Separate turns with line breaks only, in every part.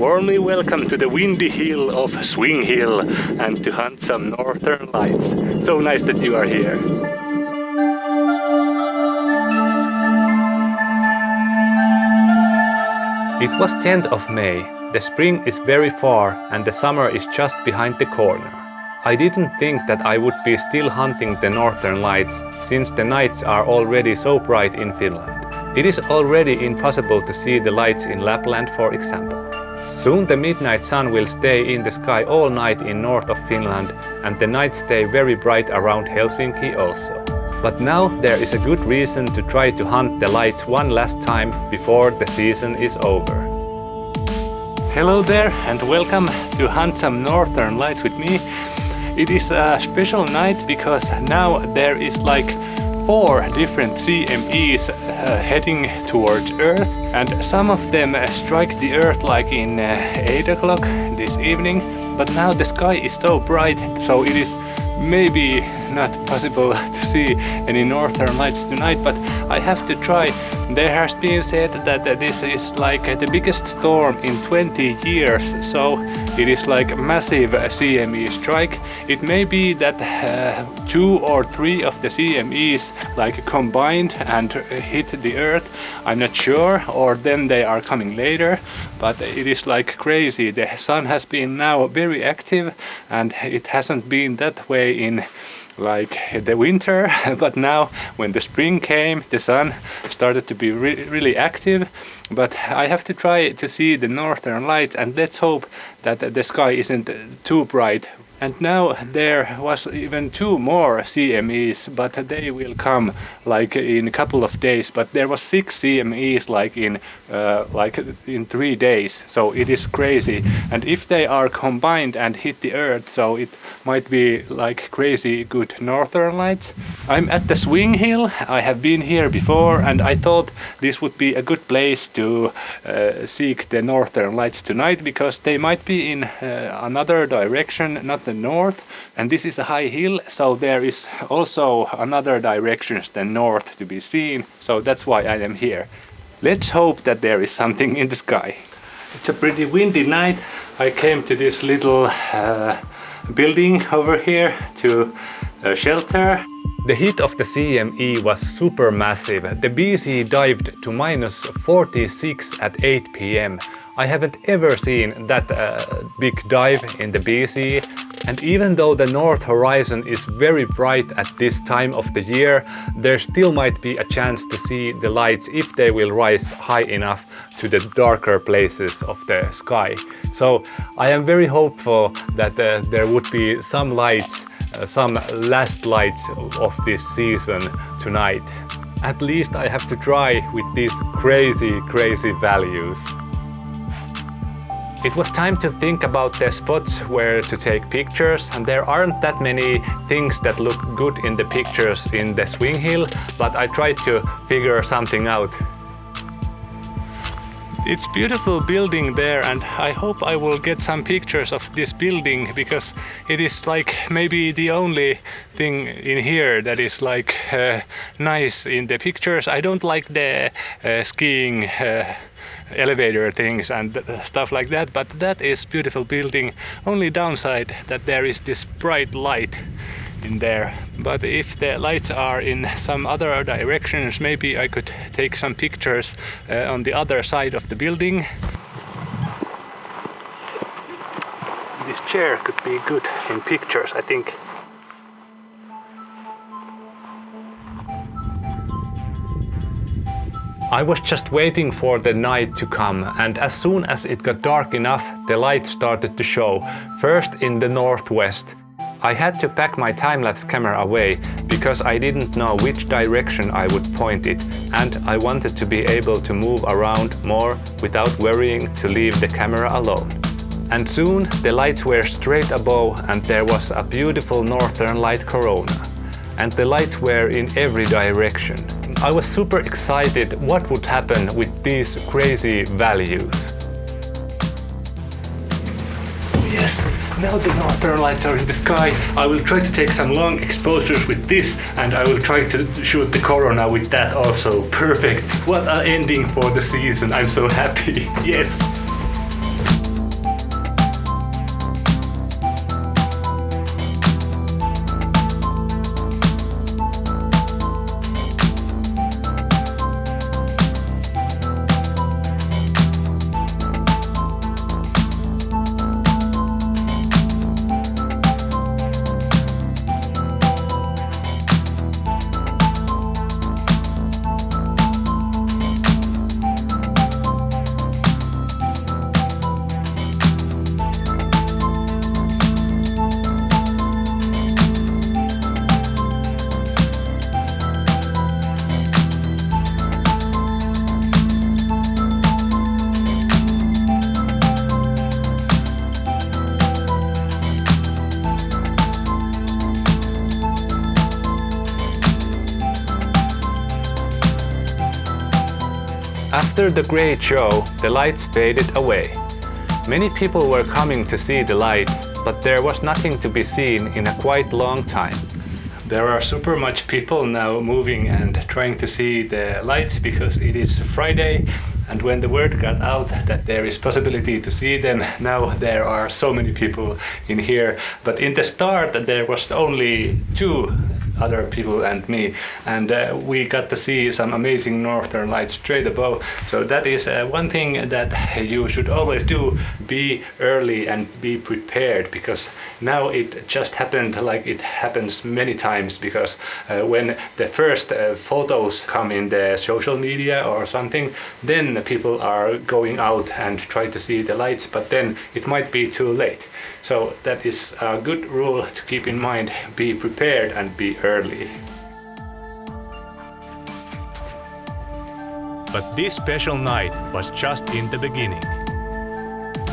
Warmly welcome to the windy hill of Swing Hill and to hunt some northern lights. So nice that you are here. It was 10th of May. The spring is very far and the summer is just behind the corner. I didn't think that I would be still hunting the northern lights, since the nights are already so bright in Finland. It is already impossible to see the lights in Lapland, for example. Soon the midnight sun will stay in the sky all night in north of Finland, and the nights stay very bright around Helsinki also. But now there is a good reason to try to hunt the lights one last time before the season is over. Hello there and welcome to hunt some northern lights with me. It is a special night because now there is like 4 different CMEs heading towards Earth, and some of them strike the Earth like in 8 o'clock this evening, but now the sky is so bright, so it is maybe not possible to see any northern lights tonight, but I have to try. There has been said that this is like the biggest storm in 20 years, so it is like a massive CME strike. It may be that 2 or 3 of the CMEs like combined and hit the Earth. I'm not sure, or then they are coming later, but it is like crazy. The sun has been now very active and it hasn't been that way in like the winter, but now when the spring came the sun started to be really active. But I have to try to see the northern lights, and let's hope that the sky isn't too bright. And now there was even 2 more CMEs, but they will come like in a couple of days. But there was 6 CMEs like in 3 days, so it is crazy. And if they are combined and hit the Earth, so it might be like crazy good northern lights. I'm at the Swing Hill. I have been here before, and I thought this would be a good place to seek the northern lights tonight, because they might be in another direction, not the north, and this is a high hill, so there is also another directions than north to be seen, so that's why I am here. Let's hope that there is something in the sky. It's a pretty windy night. I came to this little building over here to shelter. The heat of the CME was super massive. The BC dived to -46 at 8 p.m. I haven't ever seen that big dive in the BC. And even though the north horizon is very bright at this time of the year, there still might be a chance to see the lights if they will rise high enough to the darker places of the sky. So I am very hopeful that there would be some lights, some last lights of this season tonight. At least I have to try with these crazy values. It was time to think about the spots where to take pictures, and there aren't that many things that look good in the pictures in the Swing Hill, but I tried to figure something out. It's beautiful building there, and I hope I will get some pictures of this building, because it is like maybe the only thing in here that is like nice in the pictures. I don't like the skiing elevator things and stuff like that, but that is beautiful building. Only downside that there is this bright light in there, but if the lights are in some other directions, maybe I could take some pictures on the other side of the building. This chair could be good in pictures, I think. I was just waiting for the night to come, and as soon as it got dark enough, the light started to show, first in the northwest. I had to pack my time-lapse camera away, because I didn't know which direction I would point it, and I wanted to be able to move around more without worrying to leave the camera alone. And soon the lights were straight above, and there was a beautiful northern light corona. And the lights were in every direction. I was super excited what would happen with these crazy values. Yes, now the northern lights are in the sky. I will try to take some long exposures with this, and I will try to shoot the corona with that also. Perfect! What an ending for the season. I'm so happy. Yes! After the great show, the lights faded away. Many people were coming to see the lights, but there was nothing to be seen in a quite long time. There are super much people now moving and trying to see the lights because it is Friday, and when the word got out that there is possibility to see them, now there are so many people in here. But in the start there was only 2 other people and me, and we got to see some amazing northern lights straight above. So that is one thing that you should always do: be early and be prepared, because now it just happened like it happens many times, because when the first photos come in the social media or something, then the people are going out and try to see the lights, but then it might be too late. So that is a good rule to keep in mind: be prepared and be early. But this special night was just in the beginning.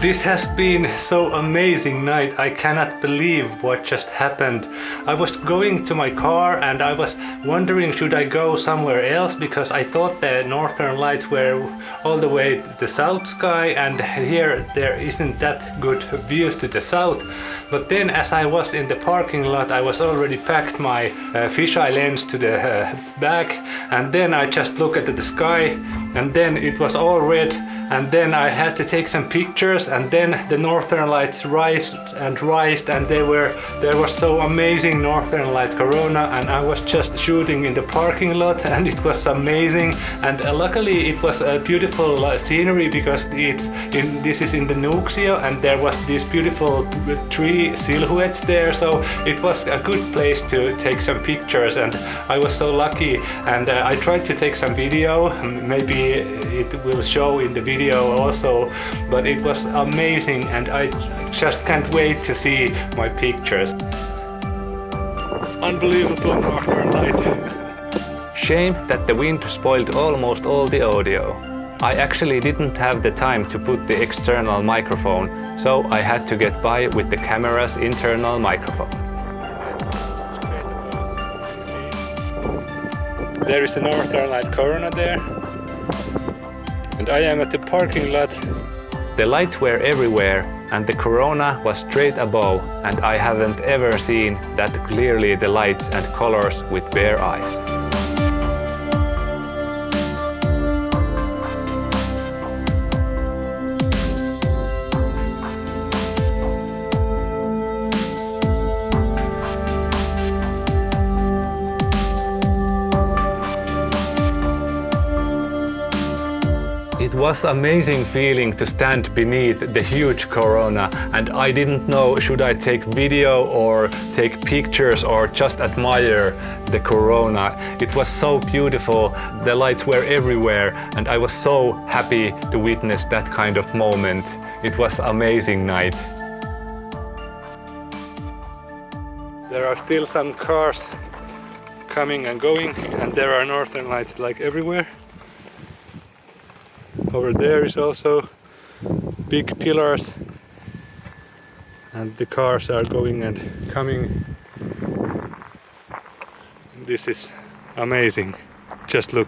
This has been so amazing night. I cannot believe what just happened. I was going to my car and I was wondering, should I go somewhere else, because I thought the northern lights were all the way to the south sky, and here there isn't that good views to the south. But then as I was in the parking lot, I was already packed my fisheye lens to the back, and then I just looked at the sky, and then it was all red, and then I had to take some pictures, and then the northern lights rised, and there was so amazing northern light corona, and I was just shooting in the parking lot, and it was amazing. And luckily it was a beautiful scenery, because this is in the Nuuksio, and there was these beautiful tree silhouettes there, so it was a good place to take some pictures, and I was so lucky. And I tried to take some video, maybe it will show in the video also, but it was amazing, and I just can't wait to see my pictures. Unbelievable northern lights. Shame that the wind spoiled almost all the audio. I actually didn't have the time to put the external microphone, so I had to get by with the camera's internal microphone. There is a northern light corona there, and I am at the parking lot. The lights were everywhere, and the corona was straight above, and I haven't ever seen that clearly the lights and colors with bare eyes. It was amazing feeling to stand beneath the huge corona, and I didn't know should I take video or take pictures or just admire the corona. It was so beautiful, the lights were everywhere, and I was so happy to witness that kind of moment. It was amazing night. There are still some cars coming and going, and there are northern lights like everywhere. Over there is also big pillars, and the cars are going and coming. This is amazing. Just look.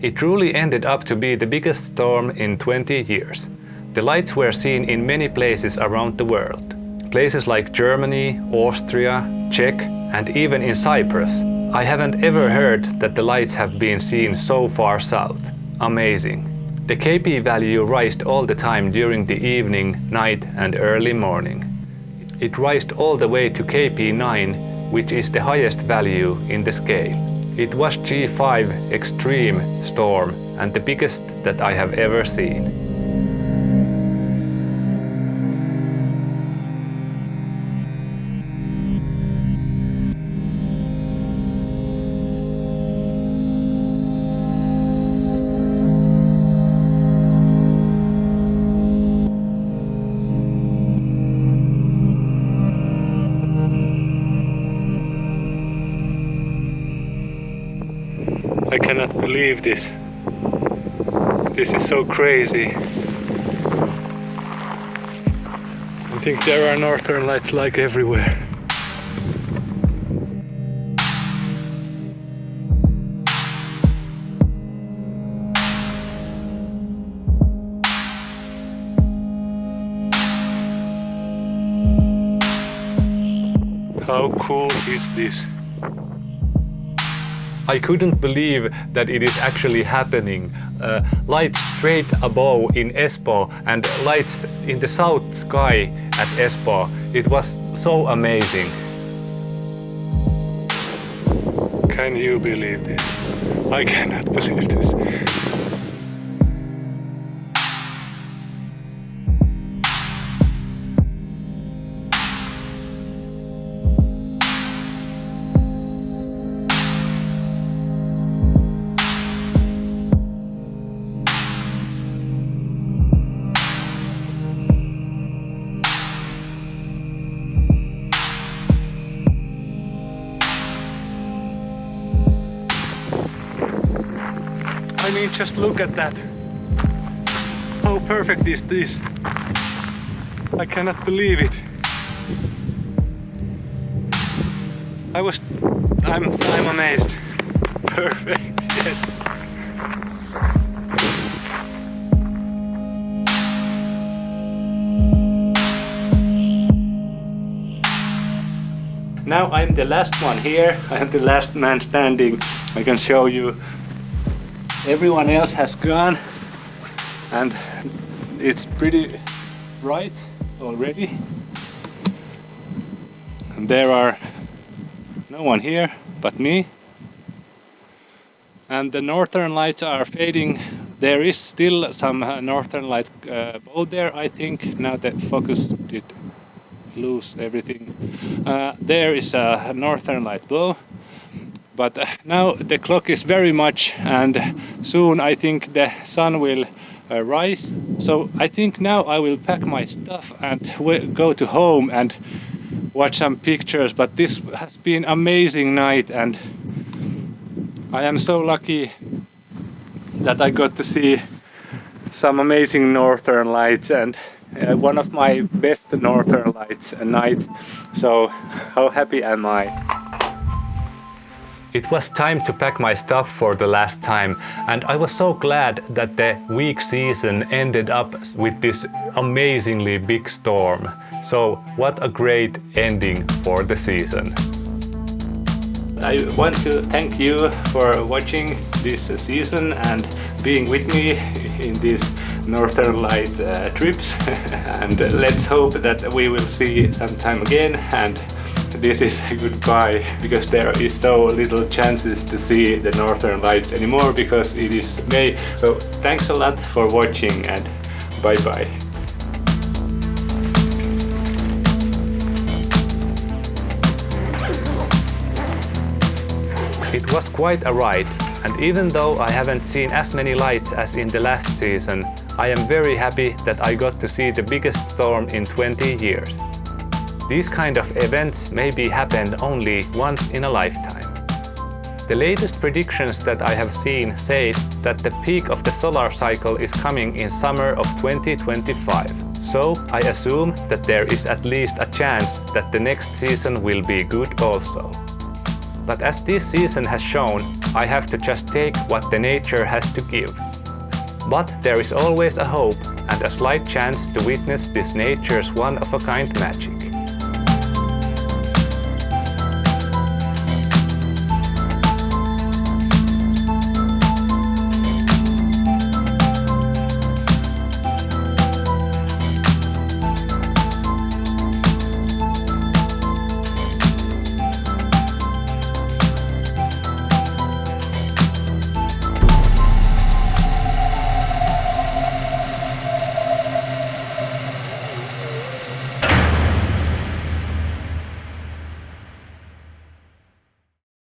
It truly ended up to be the biggest storm in 20 years. The lights were seen in many places around the world. Places like Germany, Austria, Czech, and even in Cyprus. I haven't ever heard that the lights have been seen so far south. Amazing. The KP value rised all the time during the evening, night and early morning. It rised all the way to KP9, which is the highest value in the scale. It was G5 extreme storm and the biggest that I have ever seen. I cannot believe this. This is so crazy. I think there are northern lights like everywhere. How cool is this? I couldn't believe that it is actually happening. Lights straight above in Espoo and lights in the south sky at Espoo. It was so amazing. Can you believe this? I cannot believe this. I mean, just look at that. How perfect is this? I cannot believe it. I'm amazed. Perfect, yes. Now I'm the last one here. I'm the last man standing. I can show you. Everyone else has gone and it's pretty bright already. And there are no one here but me. And the northern lights are fading. There is still some northern light boat there, I think. Now the focus did lose everything. There is a northern light below. But now the clock is very much, and soon I think the sun will rise. So I think now I will pack my stuff and go to home and watch some pictures. But this has been an amazing night, and I am so lucky that I got to see some amazing northern lights and one of my best northern lights at night. So how happy am I? It was time to pack my stuff for the last time, and I was so glad that the week season ended up with this amazingly big storm. So what a great ending for the season. I want to thank you for watching this season and being with me in these Northern Light trips. And let's hope that we will see sometime again. And this is a goodbye, because there is so little chances to see the Northern Lights anymore because it is May. So thanks a lot for watching, and bye bye. It was quite a ride, and even though I haven't seen as many lights as in the last season, I am very happy that I got to see the biggest storm in 20 years. These kind of events maybe happen only once in a lifetime. The latest predictions that I have seen say that the peak of the solar cycle is coming in summer of 2025. So I assume that there is at least a chance that the next season will be good also. But as this season has shown, I have to just take what the nature has to give. But there is always a hope and a slight chance to witness this nature's one-of-a-kind magic.